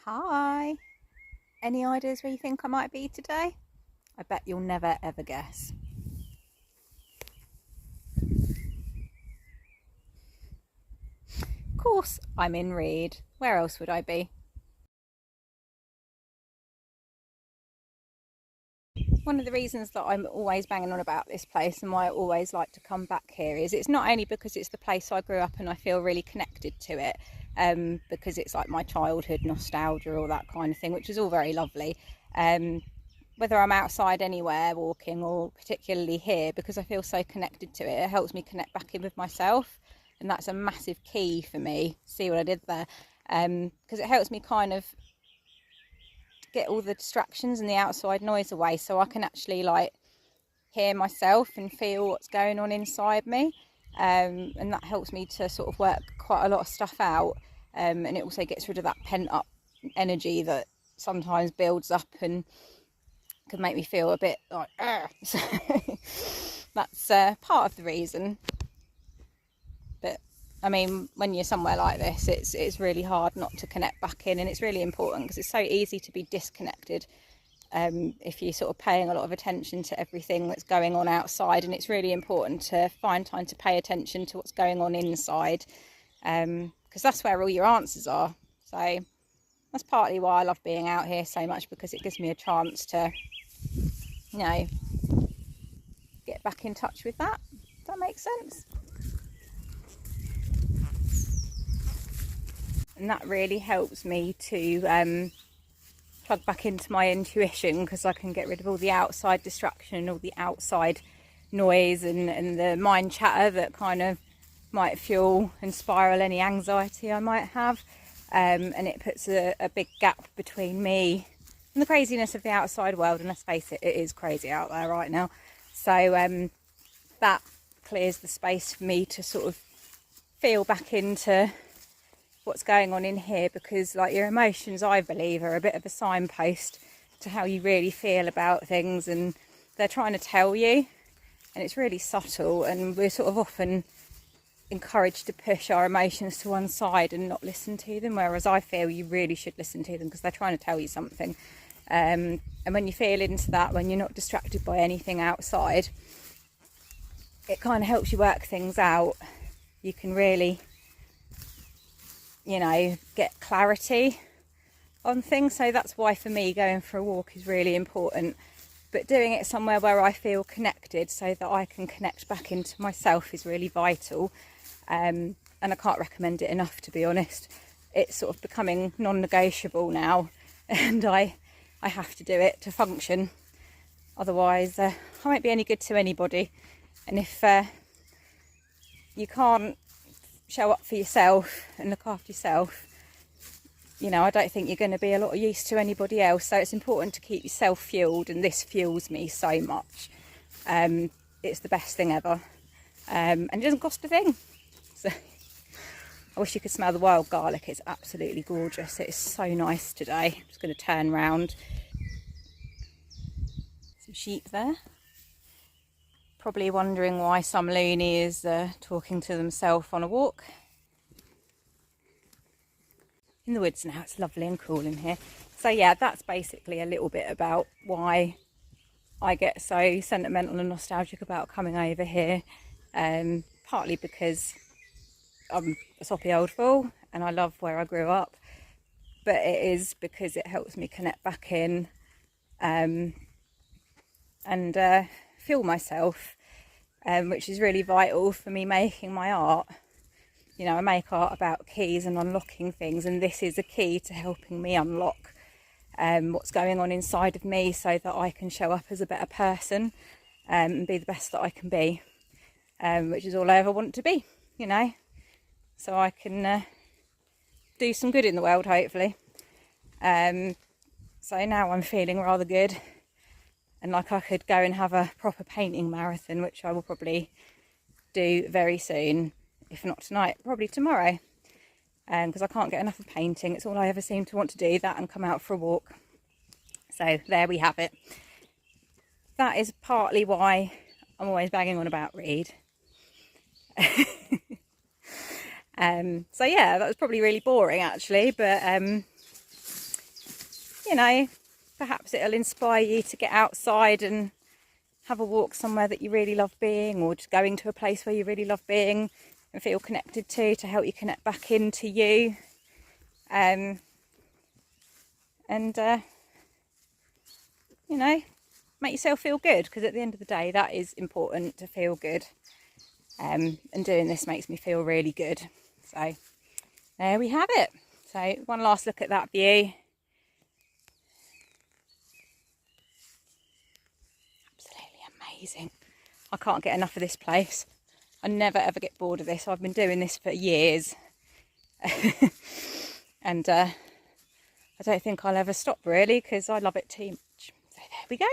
Hi! Any ideas where you think I might be today? I bet you'll never ever guess. Of course, I'm in Rede. Where else would I be? One of the reasons that I'm always banging on about this place and why I always like to come back here is it's not only because it's the place I grew up and I feel really connected to it, because it's like my childhood nostalgia, all that kind of thing, which is all very lovely. Whether I'm outside anywhere walking or particularly here, because I feel so connected to it, it helps me connect back in with myself, and that's a massive key for me. See what I did there? Because it helps me kind of get all the distractions and the outside noise away, so I can actually like hear myself and feel what's going on inside me, and that helps me to sort of work quite a lot of stuff out, and it also gets rid of that pent up energy that sometimes builds up and can make me feel a bit like so that's part of the reason. But I mean, when you're somewhere like this, it's really hard not to connect back in, and it's really important because it's so easy to be disconnected if you're sort of paying a lot of attention to everything that's going on outside, and it's really important to find time to pay attention to what's going on inside, because that's where all your answers are. So that's partly why I love being out here so much, because it gives me a chance to, you know, get back in touch with that. Does that make sense? And that really helps me to plug back into my intuition, because I can get rid of all the outside distraction, all the outside noise and the mind chatter that kind of might fuel and spiral any anxiety I might have, and it puts a big gap between me and the craziness of the outside world. And let's face it, it is crazy out there right now. So that clears the space for me to sort of feel back into what's going on in here, because like your emotions, I believe, are a bit of a signpost to how you really feel about things, and they're trying to tell you, and it's really subtle, and we're sort of often encouraged to push our emotions to one side and not listen to them, whereas I feel you really should listen to them because they're trying to tell you something. And when you feel into that, when you're not distracted by anything outside, it kind of helps you work things out. You can really, you know, get clarity on things. So that's why for me going for a walk is really important, but doing it somewhere where I feel connected so that I can connect back into myself is really vital. And I can't recommend it enough, to be honest. It's sort of becoming non-negotiable now, and I have to do it to function, otherwise I won't be any good to anybody. And if you can't show up for yourself and look after yourself, you know, I don't think you're going to be a lot of use to anybody else. So it's important to keep yourself fueled, and this fuels me so much. It's the best thing ever, and it doesn't cost a thing. So I wish you could smell the wild garlic. It's absolutely gorgeous. It's so nice today. I'm just going to turn round. Some sheep there. Probably wondering why some loony is talking to themselves on a walk. In the woods now, it's lovely and cool in here. So yeah, that's basically a little bit about why I get so sentimental and nostalgic about coming over here. Partly because I'm a soppy old fool and I love where I grew up, but it is because it helps me connect back in and feel myself, which is really vital for me making my art. You know, I make art about keys and unlocking things, and this is a key to helping me unlock what's going on inside of me, so that I can show up as a better person and be the best that I can be, which is all I ever want to be, you know, so I can do some good in the world, hopefully. So now I'm feeling rather good, and like I could go and have a proper painting marathon, which I will probably do very soon. If not tonight, probably tomorrow, because I can't get enough of painting. It's all I ever seem to want to do, that and come out for a walk. So there we have it. That is partly why I'm always banging on about Rede. So yeah, that was probably really boring actually, but you know, perhaps it'll inspire you to get outside and have a walk somewhere that you really love being, or just going to a place where you really love being and feel connected to help you connect back into you. You know, make yourself feel good, because at the end of the day that is important, to feel good. And doing this makes me feel really good. So there we have it. So one last look at that view. Absolutely amazing. I can't get enough of this place. I never ever get bored of this. I've been doing this for years. And I don't think I'll ever stop, really, because I love it too much. So there we go.